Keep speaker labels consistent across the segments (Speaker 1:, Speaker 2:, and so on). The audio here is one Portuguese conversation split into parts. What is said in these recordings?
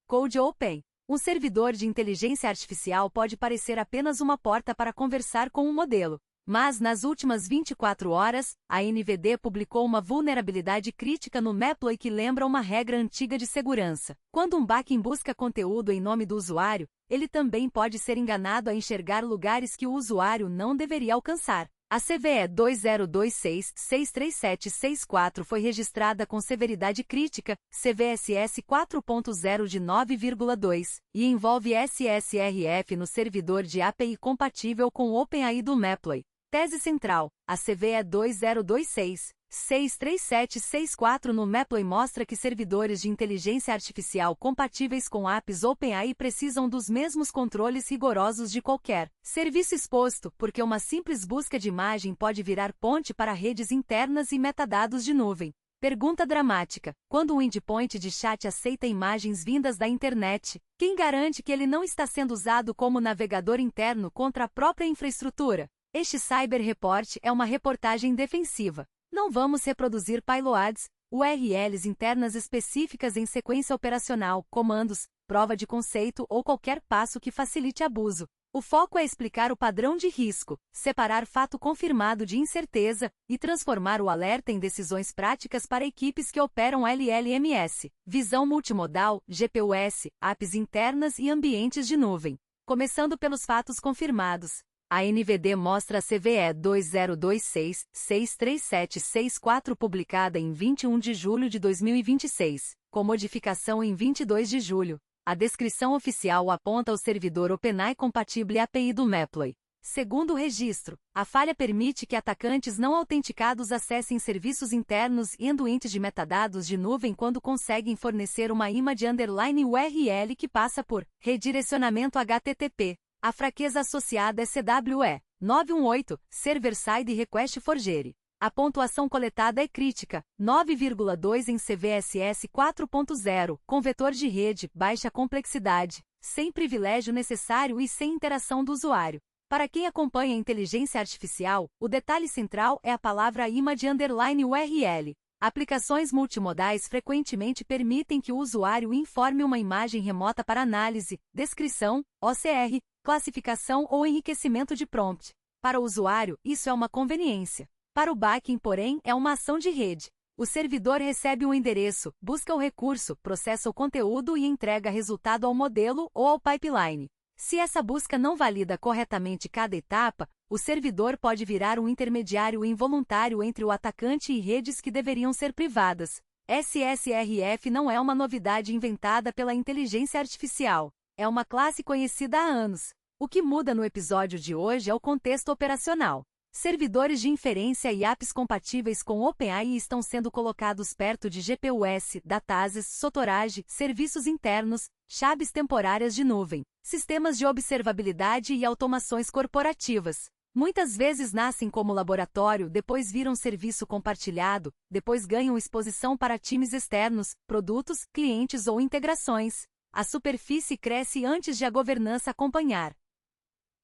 Speaker 1: Code Open. Um servidor de inteligência artificial pode parecer apenas uma porta para conversar com um modelo. Mas, nas últimas 24 horas, a NVD publicou uma vulnerabilidade crítica no Maploy que lembra uma regra antiga de segurança. Quando um backend busca conteúdo em nome do usuário, ele também pode ser enganado a enxergar lugares que o usuário não deveria alcançar. A CVE 2026-63764 foi registrada com severidade crítica, CVSS 4.0 de 9,2, e envolve SSRF no servidor de API compatível com o OpenAI do Maploy. Tese central: a CVE 2026-63764 no Maploy mostra que servidores de inteligência artificial compatíveis com APIs OpenAI precisam dos mesmos controles rigorosos de qualquer serviço exposto, porque uma simples busca de imagem pode virar ponte para redes internas e metadados de nuvem. Pergunta dramática: quando um endpoint de chat aceita imagens vindas da internet, quem garante que ele não está sendo usado como navegador interno contra a própria infraestrutura? Este Cyber Report é uma reportagem defensiva. Não vamos reproduzir payloads, URLs internas específicas em sequência operacional, comandos, prova de conceito ou qualquer passo que facilite abuso. O foco é explicar o padrão de risco, separar fato confirmado de incerteza e transformar o alerta em decisões práticas para equipes que operam LLMS, visão multimodal, GPUs, APIs internas e ambientes de nuvem. Começando pelos fatos confirmados. A NVD mostra a CVE 2026-63764 publicada em 21 de julho de 2026, com modificação em 22 de julho. A descrição oficial aponta o servidor OpenAI compatível API do Maploy. Segundo o registro, a falha permite que atacantes não autenticados acessem serviços internos e endpoints de metadados de nuvem quando conseguem fornecer uma image underline URL que passa por redirecionamento HTTP. A fraqueza associada é CWE 918, Server-Side Request Forgery. A pontuação coletada é crítica, 9,2 em CVSS 4.0, com vetor de rede, baixa complexidade, sem privilégio necessário e sem interação do usuário. Para quem acompanha a inteligência artificial, o detalhe central é a palavra image underline URL. Aplicações multimodais frequentemente permitem que o usuário informe uma imagem remota para análise, descrição, OCR, classificação ou enriquecimento de prompt. Para o usuário, isso é uma conveniência. Para o backend, porém, é uma ação de rede. O servidor recebe um endereço, busca o recurso, processa o conteúdo e entrega resultado ao modelo ou ao pipeline. Se essa busca não valida corretamente cada etapa, o servidor pode virar um intermediário involuntário entre o atacante e redes que deveriam ser privadas. SSRF não é uma novidade inventada pela inteligência artificial. É uma classe conhecida há anos. O que muda no episódio de hoje é o contexto operacional. Servidores de inferência e APIs compatíveis com OpenAI estão sendo colocados perto de GPUs, databases, storage, serviços internos, chaves temporárias de nuvem, sistemas de observabilidade e automações corporativas. Muitas vezes nascem como laboratório, depois viram serviço compartilhado, depois ganham exposição para times externos, produtos, clientes ou integrações. A superfície cresce antes de a governança acompanhar.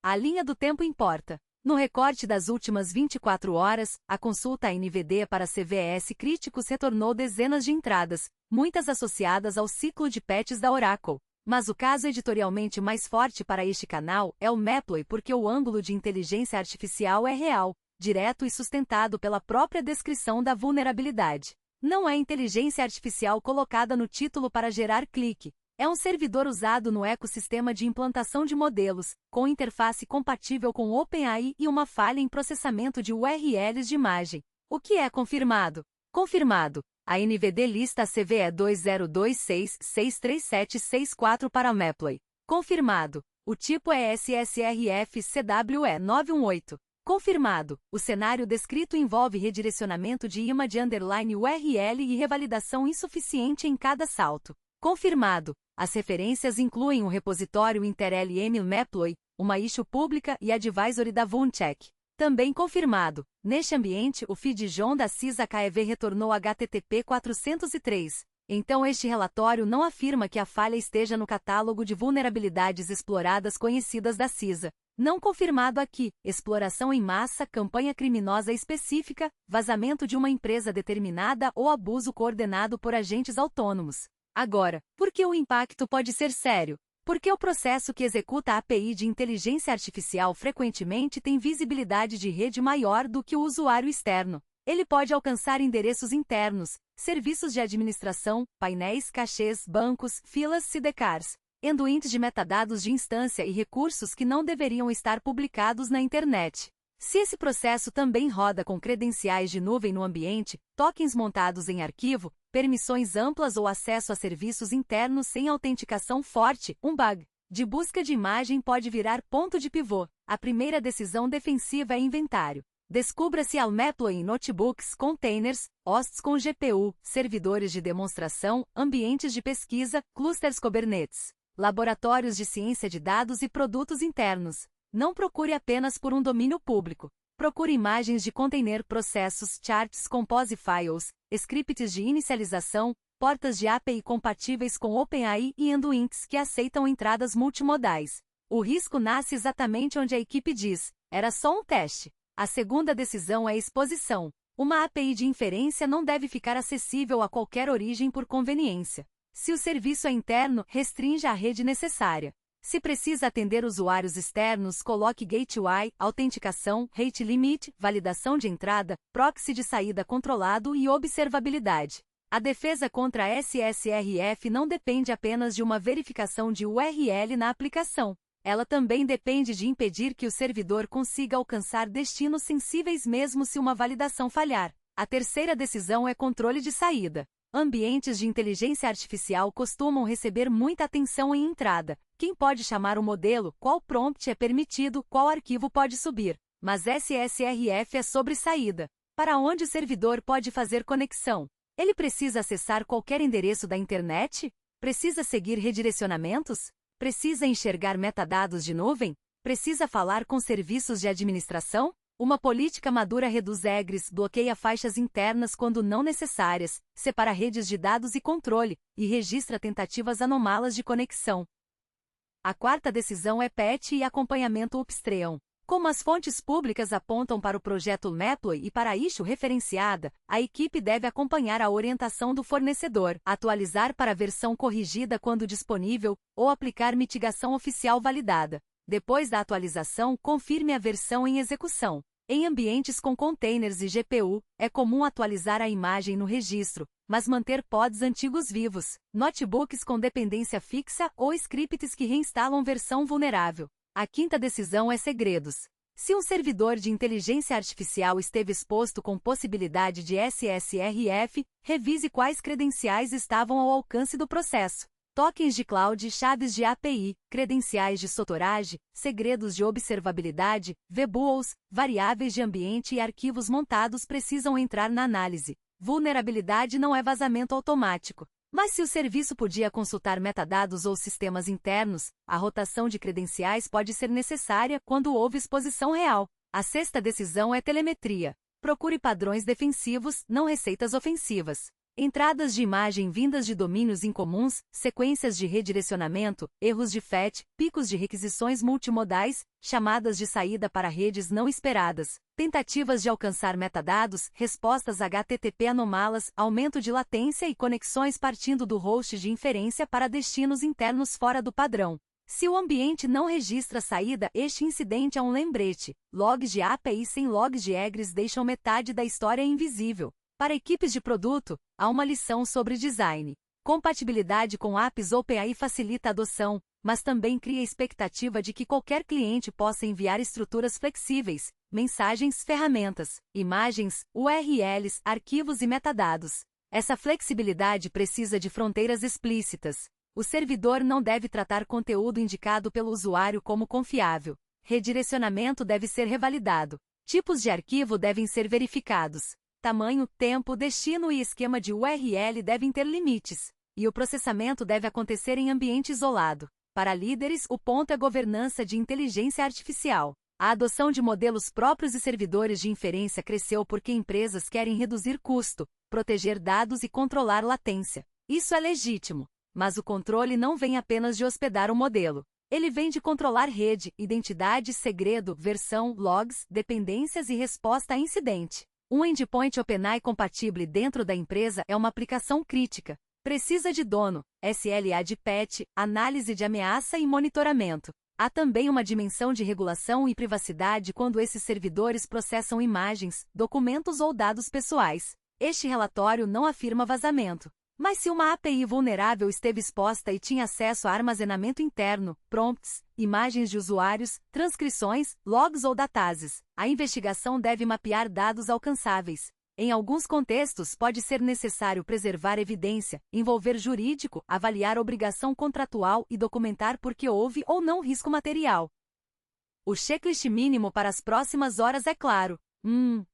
Speaker 1: A linha do tempo importa. No recorte das últimas 24 horas, a consulta à NVD para CVEs críticos retornou dezenas de entradas, muitas associadas ao ciclo de patches da Oracle. Mas o caso editorialmente mais forte para este canal é o Maploy porque o ângulo de inteligência artificial é real, direto e sustentado pela própria descrição da vulnerabilidade. Não é inteligência artificial colocada no título para gerar clique. É um servidor usado no ecossistema de implantação de modelos, com interface compatível com OpenAI e uma falha em processamento de URLs de imagem. O que é confirmado? Confirmado. A NVD lista a CVE 2026-63764 para Maploy. Confirmado. O tipo é SSRF CWE 918. Confirmado. O cenário descrito envolve redirecionamento de image underline URL e revalidação insuficiente em cada salto. Confirmado. As referências incluem um repositório InterLM Maploy, uma issue pública e advisory da VunCheck. Também confirmado. Neste ambiente, o feed JSON da CISA KEV retornou HTTP 403. Então este relatório não afirma que a falha esteja no catálogo de vulnerabilidades exploradas conhecidas da CISA. Não confirmado aqui, exploração em massa, campanha criminosa específica, vazamento de uma empresa determinada ou abuso coordenado por agentes autônomos. Agora, por que o impacto pode ser sério? Porque o processo que executa a API de inteligência artificial frequentemente tem visibilidade de rede maior do que o usuário externo. Ele pode alcançar endereços internos, serviços de administração, painéis, cachês, bancos, filas, sidecars, endpoints de metadados de instância e recursos que não deveriam estar publicados na internet. Se esse processo também roda com credenciais de nuvem no ambiente, tokens montados em arquivo, permissões amplas ou acesso a serviços internos sem autenticação forte, um bug de busca de imagem pode virar ponto de pivô. A primeira decisão defensiva é inventário. Descubra-se ao Maploy em notebooks, containers, hosts com GPU, servidores de demonstração, ambientes de pesquisa, clusters Kubernetes, laboratórios de ciência de dados e produtos internos. Não procure apenas por um domínio público. Procure imagens de container, processos, charts, compose files, scripts de inicialização, portas de API compatíveis com OpenAI e endpoints que aceitam entradas multimodais. O risco nasce exatamente onde a equipe diz: era só um teste. A segunda decisão é exposição. Uma API de inferência não deve ficar acessível a qualquer origem por conveniência. Se o serviço é interno, restrinja a rede necessária. Se precisa atender usuários externos, coloque gateway, autenticação, rate limit, validação de entrada, proxy de saída controlado e observabilidade. A defesa contra SSRF não depende apenas de uma verificação de URL na aplicação. Ela também depende de impedir que o servidor consiga alcançar destinos sensíveis mesmo se uma validação falhar. A terceira decisão é controle de saída. Ambientes de inteligência artificial costumam receber muita atenção em entrada. Quem pode chamar o modelo, qual prompt é permitido, qual arquivo pode subir. Mas SSRF é sobre saída. Para onde o servidor pode fazer conexão? Ele precisa acessar qualquer endereço da internet? Precisa seguir redirecionamentos? Precisa enxergar metadados de nuvem? Precisa falar com serviços de administração? Uma política madura reduz egres, bloqueia faixas internas quando não necessárias, separa redes de dados e controle, e registra tentativas anômalas de conexão. A quarta decisão é patch e acompanhamento upstream. Como as fontes públicas apontam para o projeto Maploy e para a issue referenciada, a equipe deve acompanhar a orientação do fornecedor, atualizar para a versão corrigida quando disponível, ou aplicar mitigação oficial validada. Depois da atualização, confirme a versão em execução. Em ambientes com containers e GPU, é comum atualizar a imagem no registro, mas manter pods antigos vivos, notebooks com dependência fixa ou scripts que reinstalam versão vulnerável. A quinta decisão é segredos. Se um servidor de inteligência artificial esteve exposto com possibilidade de SSRF, revise quais credenciais estavam ao alcance do processo. Tokens de cloud, chaves de API, credenciais de storage, segredos de observabilidade, vbuls, variáveis de ambiente e arquivos montados precisam entrar na análise. Vulnerabilidade não é vazamento automático. Mas se o serviço podia consultar metadados ou sistemas internos, a rotação de credenciais pode ser necessária quando houve exposição real. A sexta decisão é telemetria. Procure padrões defensivos, não receitas ofensivas. Entradas de imagem vindas de domínios incomuns, sequências de redirecionamento, erros de fetch, picos de requisições multimodais, chamadas de saída para redes não esperadas, tentativas de alcançar metadados, respostas HTTP anômalas, aumento de latência e conexões partindo do host de inferência para destinos internos fora do padrão. Se o ambiente não registra saída, este incidente é um lembrete. Logs de API sem logs de egres deixam metade da história invisível. Para equipes de produto, há uma lição sobre design. Compatibilidade com apps OpenAI facilita a adoção, mas também cria a expectativa de que qualquer cliente possa enviar estruturas flexíveis, mensagens, ferramentas, imagens, URLs, arquivos e metadados. Essa flexibilidade precisa de fronteiras explícitas. O servidor não deve tratar conteúdo indicado pelo usuário como confiável. Redirecionamento deve ser revalidado. Tipos de arquivo devem ser verificados. Tamanho, tempo, destino e esquema de URL devem ter limites. E o processamento deve acontecer em ambiente isolado. Para líderes, o ponto é governança de inteligência artificial. A adoção de modelos próprios e servidores de inferência cresceu porque empresas querem reduzir custo, proteger dados e controlar latência. Isso é legítimo. Mas o controle não vem apenas de hospedar o modelo. Ele vem de controlar rede, identidade, segredo, versão, logs, dependências e resposta a incidente. Um endpoint OpenAI compatível dentro da empresa é uma aplicação crítica. Precisa de dono, SLA de patch, análise de ameaça e monitoramento. Há também uma dimensão de regulação e privacidade quando esses servidores processam imagens, documentos ou dados pessoais. Este relatório não afirma vazamento. Mas se uma API vulnerável esteve exposta e tinha acesso a armazenamento interno, prompts, imagens de usuários, transcrições, logs ou datases, a investigação deve mapear dados alcançáveis. Em alguns contextos, pode ser necessário preservar evidência, envolver jurídico, avaliar obrigação contratual e documentar por que houve ou não risco material. O checklist mínimo para as próximas horas é claro.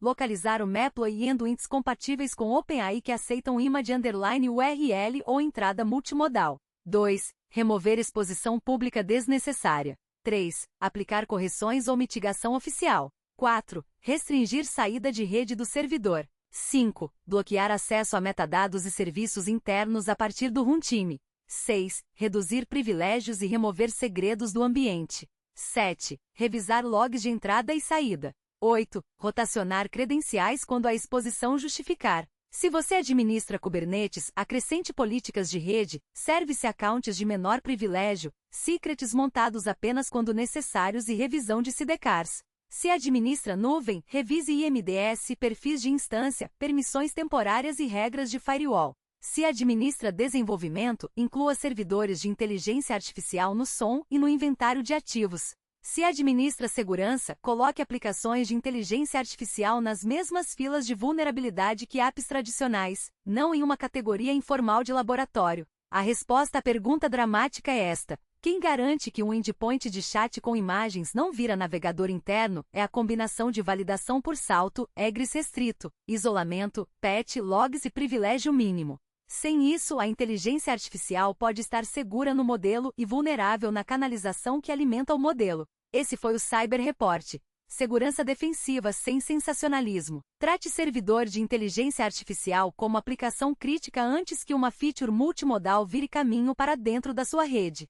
Speaker 1: Localizar o Maploy e endpoints compatíveis com OpenAI que aceitam image_URL ou entrada multimodal. 2. Remover exposição pública desnecessária. 3. Aplicar correções ou mitigação oficial. 4. Restringir saída de rede do servidor. 5. Bloquear acesso a metadados e serviços internos a partir do runtime. 6. Reduzir privilégios e remover segredos do ambiente. 7. Revisar logs de entrada e saída. 8. Rotacionar credenciais quando a exposição justificar. Se você administra Kubernetes, acrescente políticas de rede, service accounts de menor privilégio, secrets montados apenas quando necessários e revisão de sidecars. Se administra nuvem, revise IMDS, perfis de instância, permissões temporárias e regras de firewall. Se administra desenvolvimento, inclua servidores de inteligência artificial no SOM e no inventário de ativos. Se administra segurança, coloque aplicações de inteligência artificial nas mesmas filas de vulnerabilidade que apps tradicionais, não em uma categoria informal de laboratório. A resposta à pergunta dramática é esta. Quem garante que um endpoint de chat com imagens não vira navegador interno é a combinação de validação por salto, egress restrito, isolamento, patch, logs e privilégio mínimo. Sem isso, a inteligência artificial pode estar segura no modelo e vulnerável na canalização que alimenta o modelo. Esse foi o Cyber Report. Segurança defensiva sem sensacionalismo. Trate servidor de inteligência artificial como aplicação crítica antes que uma feature multimodal vire caminho para dentro da sua rede.